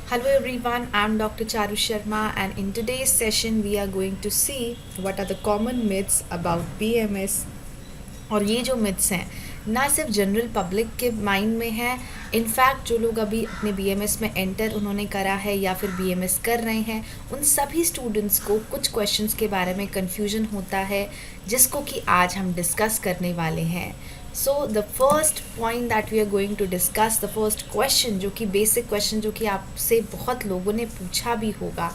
Hello everyone, I'm Dr. Charu Sharma, and in today's session we are going to see what are the common myths about BMS. और ये जो myths हैं ना सिर्फ general public के mind में है, इनफैक्ट जो लोग अभी अपने बीएमएस में एंटर उन्होंने करा है या फिर बीएमएस कर रहे हैं, उन सभी स्टूडेंट्स को कुछ क्वेश्चंस के बारे में कन्फ्यूजन होता है जिसको कि आज हम डिस्कस करने वाले हैं. So the first point that we are going to discuss, the first question जो कि बेसिक क्वेश्चन जो कि आपसे बहुत लोगों ने पूछा भी होगा,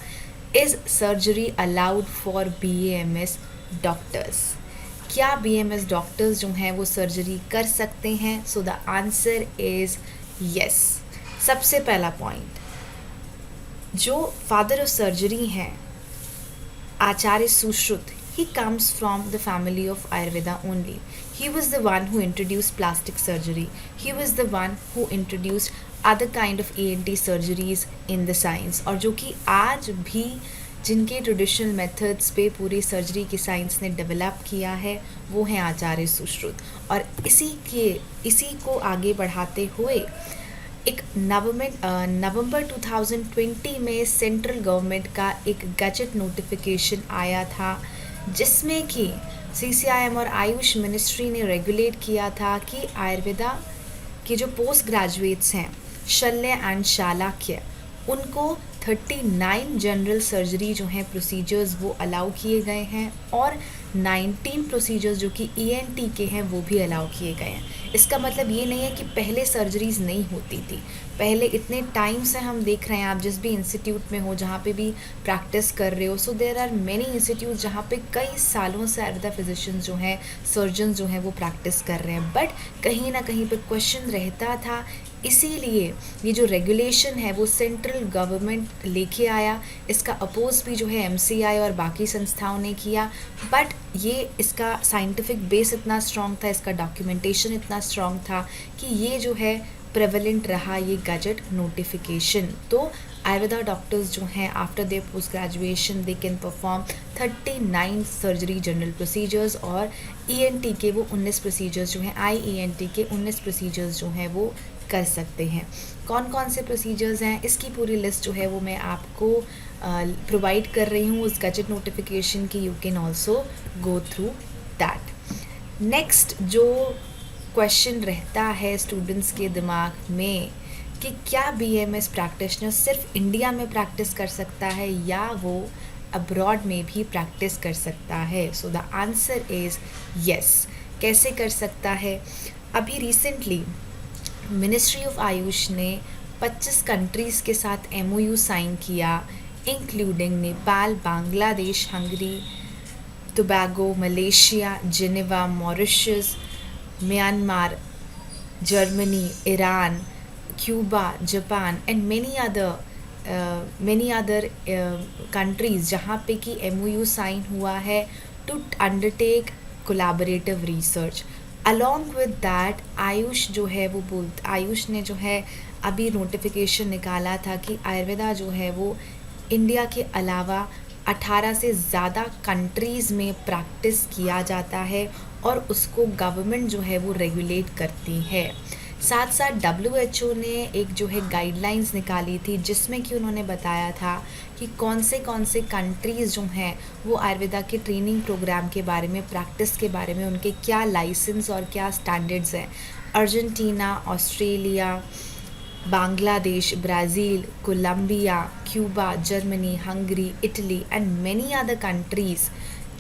is surgery allowed for BMS doctors. क्या बीएमएस डॉक्टर्स जो हैं वो सर्जरी कर सकते हैं? So the answer is yes. सबसे पहला पॉइंट, जो फादर ऑफ सर्जरी हैं आचार्य Sushruta, he comes from the family of Ayurveda only. He was the one who introduced plastic surgery. He was the one who introduced other kind of ENT surgeries in the science. और जो कि आज भी जिनके traditional methods पे पूरी surgery की science ने डेवलप किया है वो हैं आचार्य सुश्रुत. और इसी को आगे बढ़ाते हुए एक नवंबर 2020 में सेंट्रल गवर्नमेंट का एक गजट नोटिफिकेशन आया था जिसमें कि CCIM और आयुष मिनिस्ट्री ने रेगुलेट किया था कि आयुर्वेदा के जो पोस्ट ग्रेजुएट्स हैं शल्य एंड शालाक्य, उनको 39 जनरल सर्जरी जो हैं प्रोसीजर्स वो अलाउ किए गए हैं और 19 प्रोसीजर्स जो कि ENT के हैं वो भी अलाउ किए गए हैं. इसका मतलब ये नहीं है कि पहले सर्जरीज़ नहीं होती थी. पहले इतने टाइम से हम देख रहे हैं, आप जिस भी इंस्टीट्यूट में हो, जहाँ पे भी प्रैक्टिस कर रहे हो, so there are many institute जहाँ पे कई सालों से आयुर्वेदा फिजिशियंस जो हैं, सर्जन जो हैं वो प्रैक्टिस कर रहे हैं. बट कहीं ना कहीं पे क्वेश्चन रहता था, इसीलिए ये जो रेगुलेशन है वो सेंट्रल गवर्नमेंट लेके आया. इसका अपोज भी जो है MCI और बाकी संस्थाओं ने किया, बट ये इसका साइंटिफिक बेस इतना स्ट्रॉन्ग था, इसका डॉक्यूमेंटेशन इतना स्ट्रॉन्ग था कि ये जो है प्रेवलेंट रहा ये गजट नोटिफिकेशन. तो आयुर्वेदा डॉक्टर्स जो हैं after their post graduation they can perform 39 surgery general procedures और ENT के वो 19 प्रोसीजर्स जो हैं, IENT के 19 प्रोसीजर्स जो हैं वो कर सकते हैं. कौन कौन से प्रोसीजर्स हैं इसकी पूरी लिस्ट जो है वो मैं आपको प्रोवाइड कर रही हूँ उस गजट नोटिफिकेशन की. You can also go through that. Next जो क्वेश्चन रहता है स्टूडेंट्स के दिमाग में कि क्या BMS प्रैक्टिशनर सिर्फ इंडिया में प्रैक्टिस कर सकता है या वो अब्रॉड में भी प्रैक्टिस कर सकता है? So the answer is yes. कैसे कर सकता है? अभी रिसेंटली मिनिस्ट्री ऑफ आयुष ने 25 कंट्रीज़ के साथ MOU साइन किया, including Nepal, Bangladesh, Hungary, Tobago, Malaysia, Geneva, Mauritius, Myanmar, Germany, Iran, Cuba, Japan and many other countries जहाँ पे कि MOU साइन हुआ है to undertake collaborative research. Along with that Ayush ने जो है अभी नोटिफिकेशन निकाला था कि आयुर्वेदा जो है वो इंडिया के अलावा 18 से ज़्यादा कंट्रीज़ में प्रैक्टिस किया जाता है और उसको गवर्नमेंट जो है वो रेगुलेट करती है. साथ साथ WHO ने एक जो है गाइडलाइंस निकाली थी जिसमें कि उन्होंने बताया था कि कौन से कंट्रीज़ जो हैं वो आयुर्वेदा के ट्रेनिंग प्रोग्राम के बारे में, प्रैक्टिस के बारे में उनके क्या लाइसेंस और क्या स्टैंडर्ड्स हैं. Argentina, Australia, Bangladesh, Brazil, Colombia, Cuba, Germany, Hungary, Italy and many other countries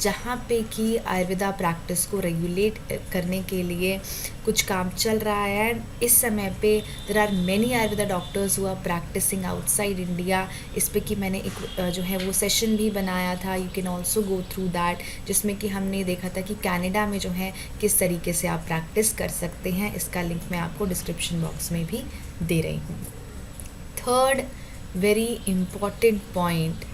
जहाँ पे कि आयुर्वेदा प्रैक्टिस को रेगुलेट करने के लिए कुछ काम चल रहा है. एंड इस समय पे there are many Ayurveda doctors who are practising outside India. इस पे कि मैंने एक जो है वो सेशन भी बनाया था, you can also go through that, जिसमें कि हमने देखा था कि कनाडा में जो है किस तरीके से आप प्रैक्टिस कर सकते हैं. इसका लिंक मैं आपको डिस्क्रिप्शन बॉक्स में भी दे रही हूँ. Third very important point,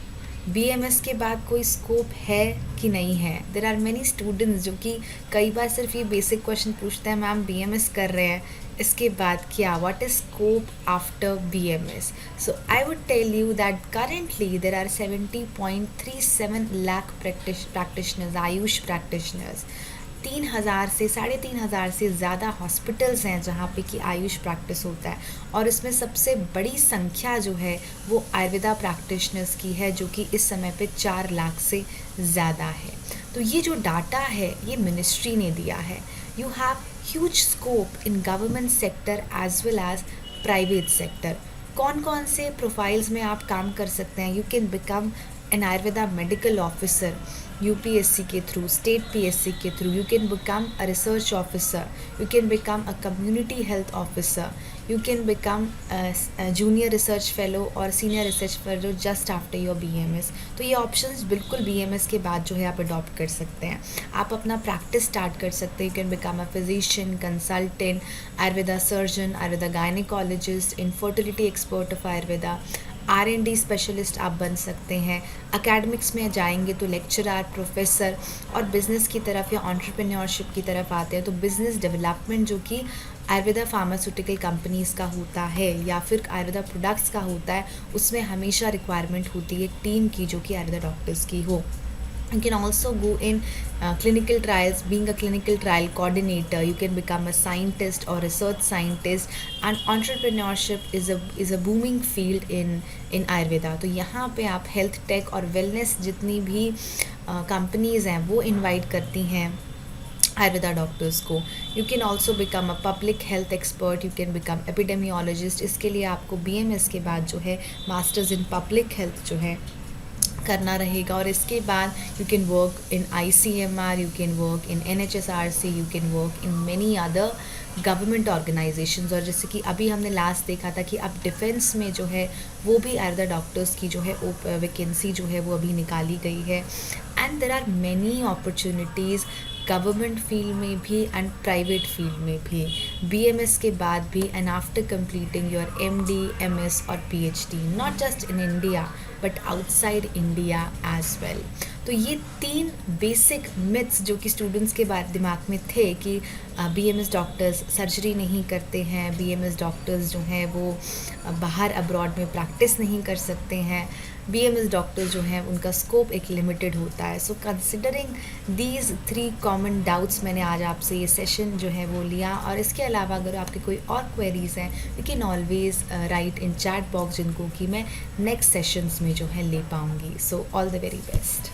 BMS के बाद कोई स्कोप है कि नहीं है. देर आर मेनी स्टूडेंट्स जो कि कई बार सिर्फ ये बेसिक क्वेश्चन पूछते हैं, मैम BMS कर रहे हैं, इसके बाद क्या, what is scope after BMS? So I would tell you that currently there are 70.37 lakh practitioners, AYUSH practitioners. 3,000 से 3,500 से ज़्यादा हॉस्पिटल्स हैं जहाँ पे कि आयुष प्रैक्टिस होता है, और इसमें सबसे बड़ी संख्या जो है वो आयुर्वेदा प्रैक्टिशनर्स की है, जो कि इस समय पे 4 लाख से ज़्यादा है। तो ये जो डाटा है ये मिनिस्ट्री ने दिया है। You have huge scope in government sector as well as private sector. कौन कौन से प्रोफाइल्स में आप काम कर सकते हैं? You can become an Ayurveda medical officer UPSC के थ्रू, स्टेट पीएससी के through. You can become a research officer. You can become a community health officer. You can become a junior research fellow और senior research fellow just after your BMS. तो ये options बिल्कुल BMS के बाद जो है आप adopt कर सकते हैं. आप अपना practice start कर सकते हैं. You can become a physician, consultant, Ayurveda surgeon, Ayurveda gynecologist, infertility expert of Ayurveda, R&D specialist आप बन सकते हैं. एकेडमिक्स में जाएंगे तो लेक्चरर, प्रोफेसर, और बिज़नेस की तरफ या एंटरप्रेन्योरशिप की तरफ आते हैं तो बिज़नेस डेवलपमेंट जो कि आयुर्वेदा फार्मास्यूटिकल कंपनीज़ का होता है या फिर आयुर्वेदा प्रोडक्ट्स का होता है, उसमें हमेशा रिक्वायरमेंट होती है एक टीम की जो कि आयुर्वेदा डॉक्टर्स की हो. You can also go in clinical trials, being a clinical trial coordinator. You can become a scientist or research scientist, and entrepreneurship is a booming field in Ayurveda. तो यहाँ पे आप health tech और wellness जितनी भी companies हैं वो invite करती हैं आयुर्वेदा डॉक्टर्स को. You can also become a public health expert. You can become epidemiologist. इसके लिए आपको BMS के बाद जो है मास्टर्स इन पब्लिक हेल्थ जो है करना रहेगा. और इसके बाद you can work in ICMR, you can work in NHSRC, you can work in many other government organisations. और जैसे कि अभी हमने लास्ट देखा था कि अब डिफेंस में जो है वो भी आयुर्वेदा डॉक्टर्स की जो है वैकेंसी जो है वो अभी निकाली गई है. And there are many opportunities government field में भी एंड प्राइवेट फील्ड में भी, BMS के बाद भी, and after completing your MD, MS और PhD, not just in India but outside India as well. तो ये 3 बेसिक मिथ्स जो कि स्टूडेंट्स के बाद दिमाग में थे कि BMS डॉक्टर्स सर्जरी नहीं करते हैं, BMS डॉक्टर्स जो हैं वो बाहर अब्रॉड में प्रैक्टिस नहीं कर सकते हैं, BMS डॉक्टर्स जो हैं उनका स्कोप एक लिमिटेड होता है. So considering these 3 common doubts मैंने आज आपसे ये सेशन जो है वो लिया. और इसके अलावा अगर आपके कोई और क्वेरीज़ हैं you can always right in chat box, जिनको कि मैं नेक्स्ट सेशंस में जो है ले पाऊँगी. So all the very best.